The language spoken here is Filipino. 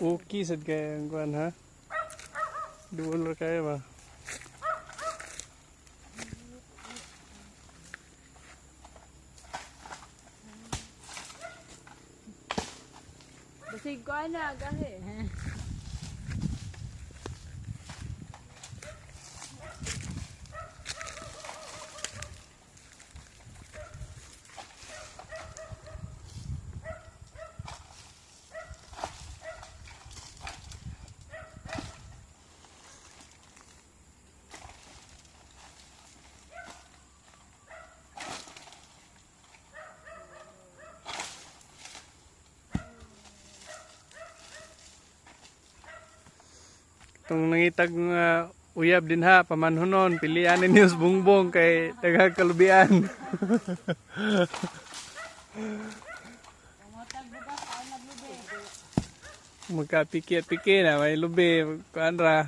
Okay sad kaya ang kuan ha. Duol ra kaya ba. Basig ko ana gahi. Itong nangitag nga uyab din ha, pamanhonon, pilian ni News Bungbong kay daghang kalubian. Magkapiki-piki na, may lubi, kuan ra.